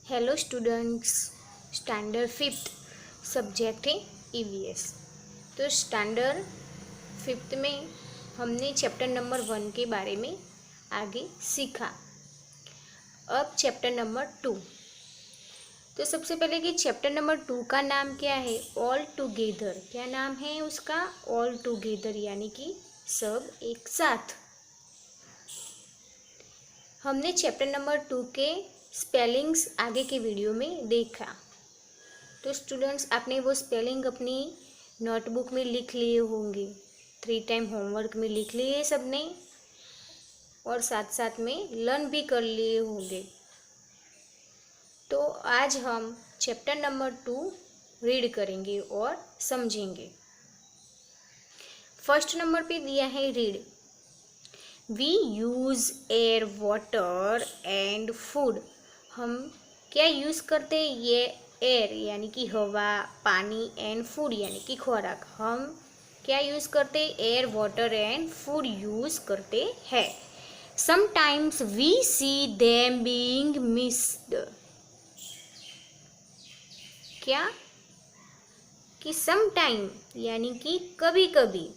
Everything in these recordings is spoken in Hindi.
Hello students, standard fifth subject है ईवीएस। तो स्टैंडर्ड फिफ्थ में हमने चैप्टर नंबर 1 के बारे में आगे सीखा। अब चैप्टर नंबर 2। तो सबसे पहले कि चैप्टर नंबर 2 का नाम क्या है? All together. क्या नाम है उसका? ऑल टुगेदर, यानी कि सब एक साथ। हमने चैप्टर नंबर 2 के स्पेलिंग्स आगे के वीडियो में देखा। तो स्टूडेंट्स, आपने वो स्पेलिंग अपनी नोटबुक में लिख लिए होंगे, 3 टाइम होमवर्क में लिख लिए सबने, और साथ साथ में लर्न भी कर लिए होंगे। तो आज हम चैप्टर नंबर 2 रीड करेंगे और समझेंगे। फर्स्ट नंबर पे दिया है read. We use air, water and food. हम क्या यूज़ करते हैं? ये एयर यानी कि हवा, पानी, एंड फूड यानी कि खुराक। हम क्या यूज़ करते हैं? Air, water and food use करते हैं। Sometimes we see them being missed. क्या? कि समटाइम यानी कि कभी कभी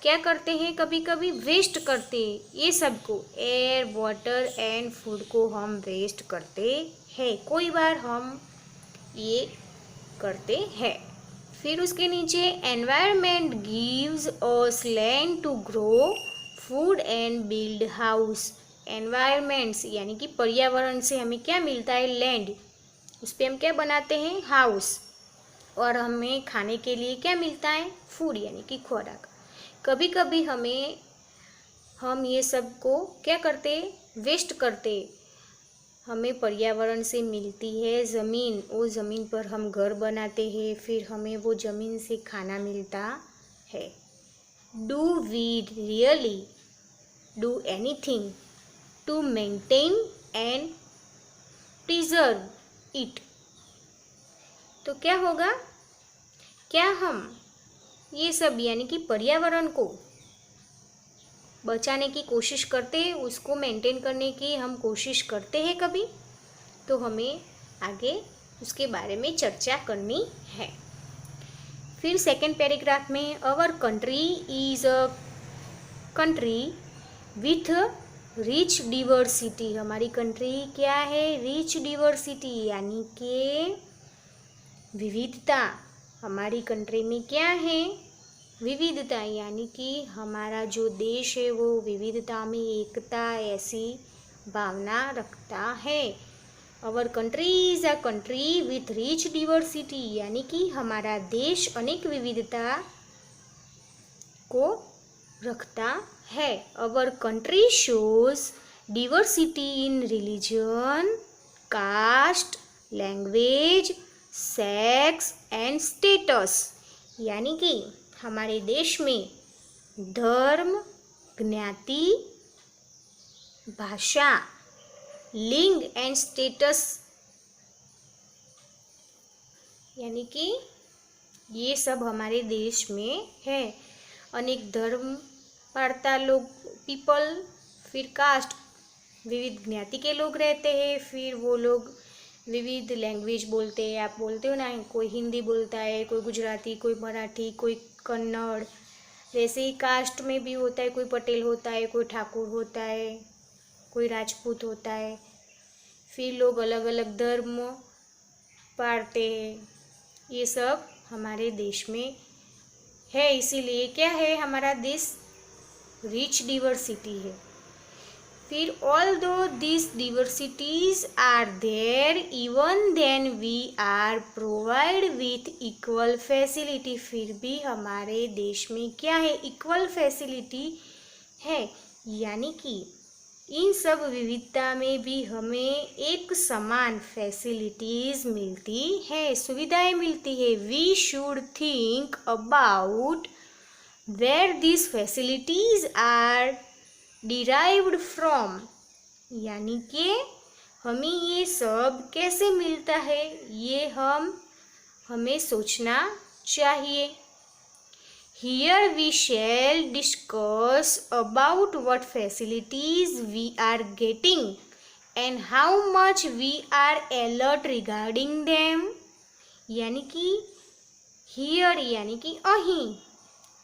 क्या करते हैं? कभी कभी वेस्ट करते हैं। ये सबको, एयर, वाटर एंड फूड को हम वेस्ट करते हैं। कोई बार हम ये करते हैं। फिर उसके नीचे environment gives us land to grow food and build house. Environments यानी कि पर्यावरण से हमें क्या मिलता है? लैंड। उस पर हम क्या बनाते हैं? हाउस। और हमें खाने के लिए क्या मिलता है? फूड यानी कि खुराक। कभी कभी हम ये सब को क्या करते? वेस्ट करते। हमें पर्यावरण से मिलती है ज़मीन, वो ज़मीन पर हम घर बनाते हैं, फिर हमें वो ज़मीन से खाना मिलता है। Do we really do anything to maintain and preserve it? तो क्या होगा? क्या हम ये सब यानी कि पर्यावरण को बचाने की कोशिश करते हैं, उसको मेंटेन करने की हम कोशिश करते हैं कभी? तो हमें आगे उसके बारे में चर्चा करनी है। फिर सेकंड पैराग्राफ में, अवर country is a country with rich diversity. हमारी कंट्री क्या है? रिच डिवर्सिटी यानी कि विविधता। हमारी कंट्री में क्या है? विविधता, यानी कि हमारा जो देश है वो विविधता में एकता ऐसी भावना रखता है। Our country is a country with rich diversity, यानी कि हमारा देश अनेक विविधता को रखता है। Our country shows diversity in religion, caste, language, sex and status. यानी कि हमारे देश में धर्म, ज्ञाति, भाषा, लिंग एंड स्टेटस, यानी कि ये सब हमारे देश में है। अनेक धर्म पालता लोग, पीपल, फिर कास्ट, विविध ज्ञाति के लोग रहते हैं, फिर वो लोग विविध लैंग्वेज बोलते हैं। आप बोलते हो ना, कोई हिंदी बोलता है, कोई गुजराती, कोई मराठी, कोई कन्नड़। वैसे ही कास्ट में भी होता है, कोई पटेल होता है, कोई ठाकुर होता है, कोई राजपूत होता है। फिर लोग अलग अलग धर्म पालते हैं। ये सब हमारे देश में है। इसीलिए क्या है? हमारा देश रिच डिवर्सिटी है। फिर although these diversities are there, even then we are provided with equal facility। फिर भी हमारे देश में क्या है? इक्वल फैसिलिटी है, यानी कि इन सब विविधता में भी हमें एक समान फैसिलिटीज मिलती है, सुविधाएं मिलती है। We should think about where this facilities are derived from, यानी कि हमें ये सब कैसे मिलता है, ये हमें सोचना चाहिए। Here we shall discuss about what facilities we are getting and how much we are alert regarding them, यानी कि हियर यानी कि अहीं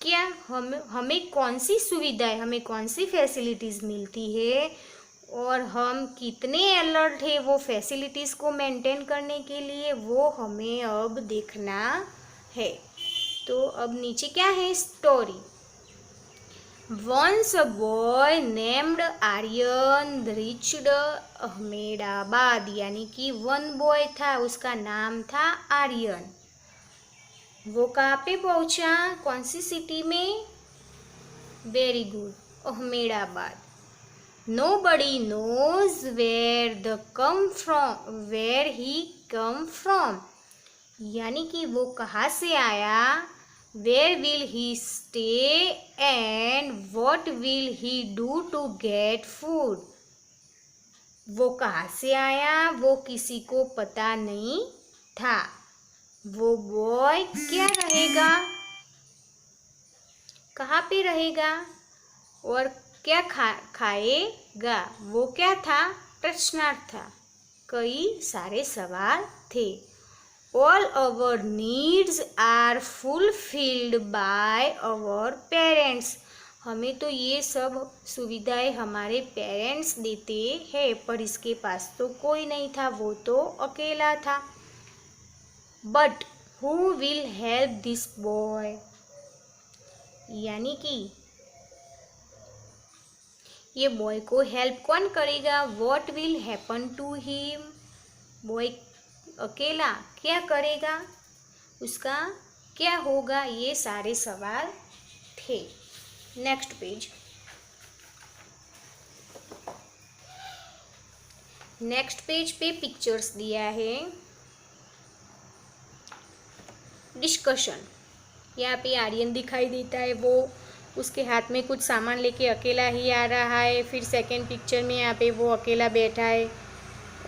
क्या हमें कौन सी सुविधाएं, हमें कौन सी फैसिलिटीज़ मिलती है और हम कितने अलर्ट है वो फैसिलिटीज़ को मेंटेन करने के लिए, वो हमें अब देखना है। तो अब नीचे क्या है, story. Once a boy named Aryan reached Ahmedabad, यानी कि वन बॉय था, उसका नाम था आर्यन। वो कहाँ पे पहुंचा, कौन सी सिटी में, very good, Ahmedabad. Nobody knows where he come from, यानी कि वो कहाँ से आया, where will he stay and what will he do to get food, वो कहाँ से आया वो किसी को पता नहीं था। वो बॉय क्या रहेगा, कहाँ पे रहेगा और क्या खाएगा, वो क्या था, प्रश्नार्थ था, कई सारे सवाल थे। All our needs are fulfilled by our parents, हमें तो ये सब सुविधाएं हमारे पेरेंट्स देते हैं, पर इसके पास तो कोई नहीं था, वो तो अकेला था। But who will help this boy, यानी कि ये बॉय को हेल्प कौन करेगा, what will happen to him, boy अकेला क्या करेगा, उसका क्या होगा, ये सारे सवाल थे। Next page. नेक्स्ट पेज पे पिक्चर्स दिया है, डिस्कशन। यहाँ पे आर्यन दिखाई देता है, वो उसके हाथ में कुछ सामान लेके अकेला ही आ रहा है। फिर सेकंड पिक्चर में यहाँ पे वो अकेला बैठा है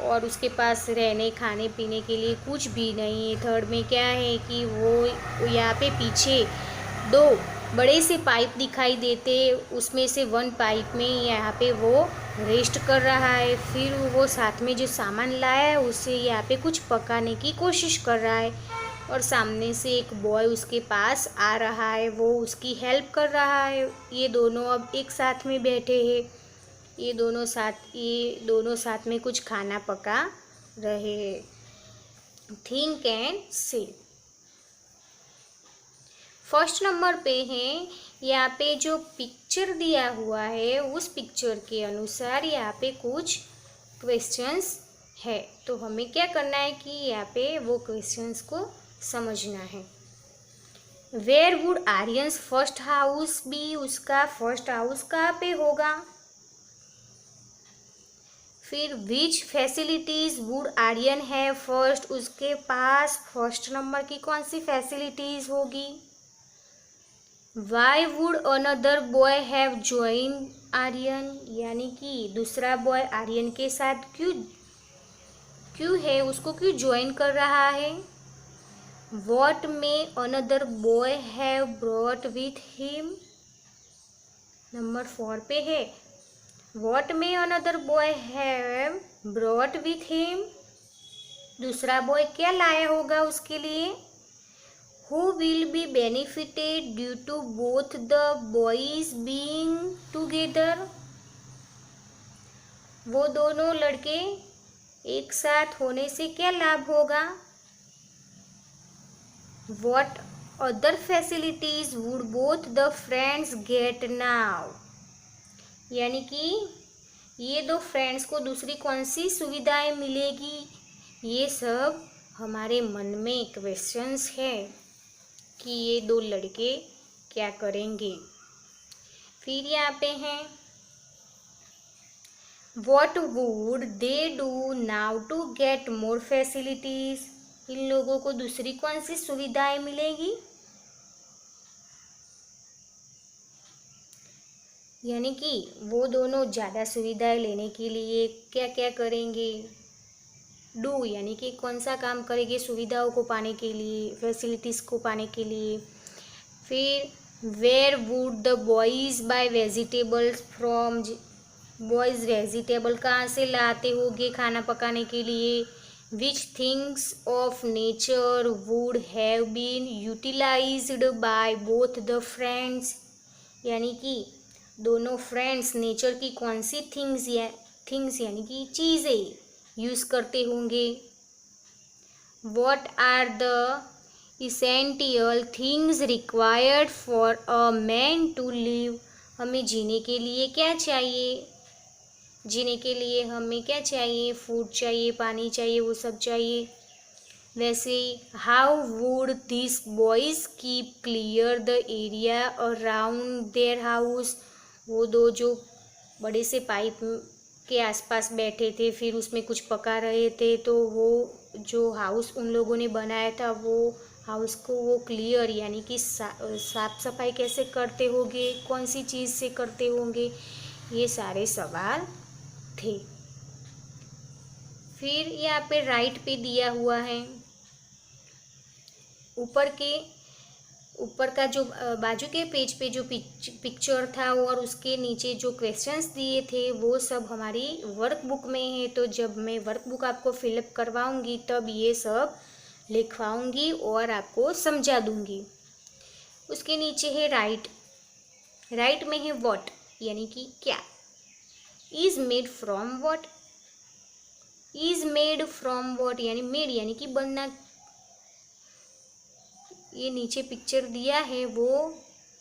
और उसके पास रहने खाने पीने के लिए कुछ भी नहीं है। थर्ड में क्या है कि वो यहाँ पे पीछे दो बड़े से पाइप दिखाई देते, उसमें से वन पाइप में यहाँ पे वो रेस्ट कर रहा है। फिर वो साथ में जो सामान लाया है उससे यहाँ पे कुछ पकाने की कोशिश कर रहा है और सामने से एक बॉय उसके पास आ रहा है, वो उसकी हेल्प कर रहा है। ये दोनों अब एक साथ में बैठे हैं, ये दोनों साथ में कुछ खाना पका रहे हैं। थिंक एंड से फर्स्ट नंबर पे है, यहाँ पे जो पिक्चर दिया हुआ है उस पिक्चर के अनुसार यहाँ पे कुछ क्वेश्चंस है, तो हमें क्या करना है कि यहाँ पे वो क्वेश्चंस को समझना है। Where would Aryan's first house be, उसका फर्स्ट हाउस कहाँ पे होगा। फिर विच फैसिलिटीज वुड आर्यन है फर्स्ट, उसके पास फर्स्ट नंबर की कौन सी फैसिलिटीज होगी। Why would another boy have join Aryan, यानी कि दूसरा बॉय आर्यन के साथ क्यों है, उसको क्यों ज्वाइन कर रहा है। वॉट में another boy have brought with him, number 4 पे है। वॉट में another boy have brought with him, दूसरा बॉय क्या लाया होगा उसके लिए। Who will be benefited due to both the boys being together, वो दोनों लड़के एक साथ होने से क्या लाभ होगा। What other facilities would both the friends get now, यानी कि ये दो फ्रेंड्स को दूसरी कौन सी सुविधाएं मिलेगी। ये सब हमारे मन में क्वेश्चंस है कि ये दो लड़के क्या करेंगे। फिर यहाँ पे हैं What would they do now to get more facilities, इन लोगों को दूसरी कौन सी सुविधाएं मिलेगी। यानी कि वो दोनों ज़्यादा सुविधाएं लेने के लिए क्या क्या करेंगे। डू यानी कि कौन सा काम करेंगे सुविधाओं को पाने के लिए, फैसिलिटीज़ को पाने के लिए। फिर where would the boys buy vegetables from, boys vegetable कहाँ से लाते होगे खाना पकाने के लिए? Which things of nature would have been utilized by both the friends? यानी कि दोनों फ्रेंड्स नेचर की कौन सी थिंग्स यानी कि चीज़ें यूज़ करते होंगे? What are the essential things required for a man to live? हमें जीने के लिए क्या चाहिए? जीने के लिए हमें क्या चाहिए? फूड चाहिए, पानी चाहिए, वो सब चाहिए। वैसे how would this boys keep clear the area around their house? वो दो जो बड़े से पाइप के आसपास बैठे थे, फिर उसमें कुछ पका रहे थे, तो वो जो हाउस उन लोगों ने बनाया था वो हाउस को वो क्लियर यानी कि साफ सफाई कैसे करते होंगे, कौन सी चीज़ से करते होंगे, ये सारे सवाल थे। फिर यहाँ पे राइट पे दिया हुआ है, ऊपर का जो बाजू के पेज पे जो पिक्चर था और उसके नीचे जो क्वेश्चंस दिए थे वो सब हमारी वर्कबुक में है। तो जब मैं वर्कबुक आपको फिलअप करवाऊंगी तब ये सब लिखवाऊंगी और आपको समझा दूंगी। उसके नीचे है राइट में है व्हाट यानी कि क्या, is made from what, is made from what यानी मेड यानी कि बनना। ये नीचे पिक्चर दिया है वो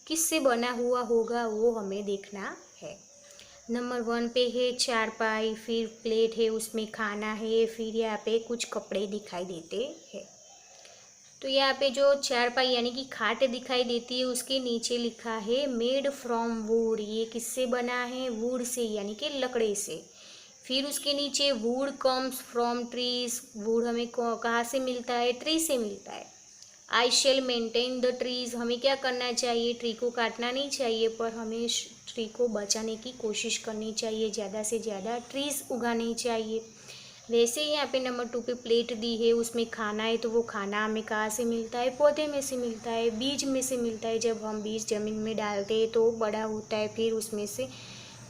किससे बना हुआ होगा वो हमें देखना है। नंबर 1 पे है चारपाई, फिर प्लेट है उसमें खाना है, फिर यहाँ पे कुछ कपड़े दिखाई देते हैं। तो यहाँ पे जो चारपाई यानी कि खाट दिखाई देती है उसके नीचे लिखा है मेड फ्रॉम वुड, ये किससे बना है? वुड से यानी कि लकड़े से। फिर उसके नीचे would comes from trees, would हमें कहाँ से मिलता है? ट्री से मिलता है। I shall maintain the trees, हमें क्या करना चाहिए? ट्री को काटना नहीं चाहिए पर हमें ट्री को बचाने की कोशिश करनी चाहिए, ज़्यादा से ज़्यादा ट्रीज उगाने चाहिए। वैसे ही यहाँ पे नंबर 2 पे प्लेट दी है उसमें खाना है, तो वो खाना हमें कहाँ से मिलता है? पौधे में से मिलता है, बीज में से मिलता है। जब हम बीज ज़मीन में डालते हैं तो बड़ा होता है, फिर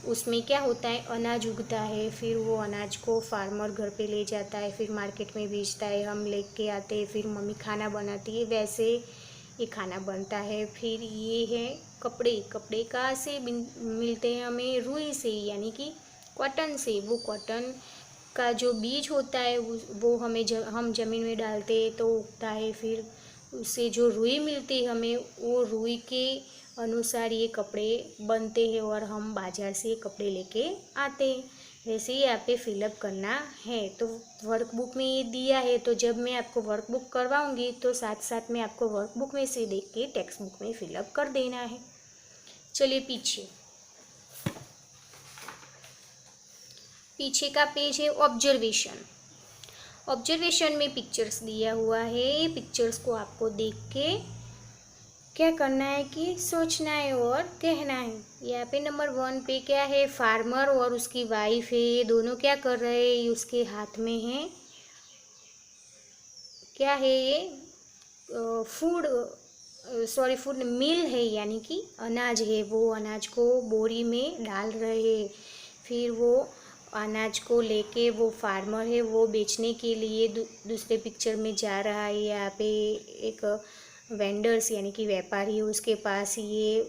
उसमें क्या होता है? अनाज उगता है, फिर वो अनाज को फार्मर घर पे ले जाता है, फिर मार्केट में बेचता है, हम लेके आते हैं, फिर मम्मी खाना बनाती है, वैसे ये खाना बनता है। फिर ये है कपड़े कहाँ से मिलते हैं हमें? रुई से यानी कि कॉटन से। वो कॉटन का जो बीज होता है वो हम ज़मीन में डालते हैं तो उगता है, फिर उससे जो रुई मिलती है हमें वो रुई के अनुसार ये कपड़े बनते हैं और हम बाज़ार से ये कपड़े लेके आते हैं। वैसे ही यहाँ पे फिलअप करना है। तो वर्कबुक में ये दिया है, तो जब मैं आपको वर्कबुक करवाऊंगी तो साथ साथ में आपको वर्कबुक में से देख के टेक्स्ट बुक में फिलअप कर देना है। चलिए पीछे का पेज है ऑब्जर्वेशन में पिक्चर्स दिया हुआ है। ये पिक्चर्स को आपको देख के क्या करना है कि सोचना है और कहना है। यहाँ पे नंबर 1 पे क्या है? फार्मर और उसकी वाइफ है, ये दोनों क्या कर रहे हैं? उसके हाथ में है क्या है? ये फूड मिल है यानी कि अनाज है, वो अनाज को बोरी में डाल रहे हैं। फिर वो अनाज को लेके वो फार्मर है वो बेचने के लिए दूसरे पिक्चर में जा रहा है। यहाँ पे एक वेंडर्स यानी कि व्यापारी है, उसके पास ये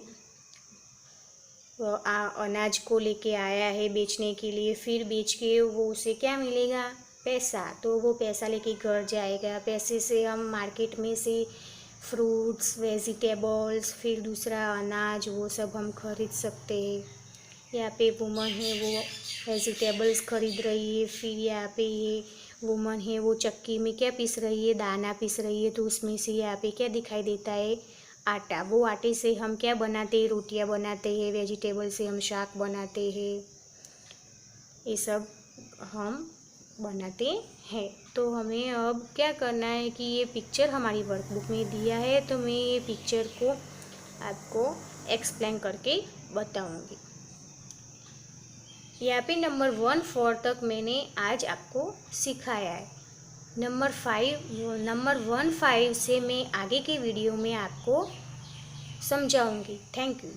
अनाज को लेके आया है बेचने के लिए। फिर बेच के वो उसे क्या मिलेगा? पैसा। तो वो पैसा लेके घर जाएगा, पैसे से हम मार्केट में से फ्रूट्स, वेजिटेबल्स, फिर दूसरा अनाज वो सब हम खरीद सकते हैं। यहाँ पे वुमन है वो वेजिटेबल्स खरीद रही है। फिर यहाँ पे ये वुमन है वो चक्की में क्या पीस रही है? दाना पीस रही है। तो उसमें से यहाँ पे क्या दिखाई देता है? आटा। वो आटे से हम क्या बनाते हैं? रोटियाँ बनाते हैं, वेजिटेबल से हम शाक बनाते हैं, ये सब हम बनाते हैं। तो हमें अब क्या करना है कि ये पिक्चर हमारी वर्कबुक में दिया है, तो मैं ये पिक्चर को आपको एक्सप्लेन करके बताऊंगी। यहाँ पे नंबर 1 तक मैंने आज आपको सिखाया है। नंबर 1 5 से मैं आगे के वीडियो में आपको समझाऊंगी। Thank you.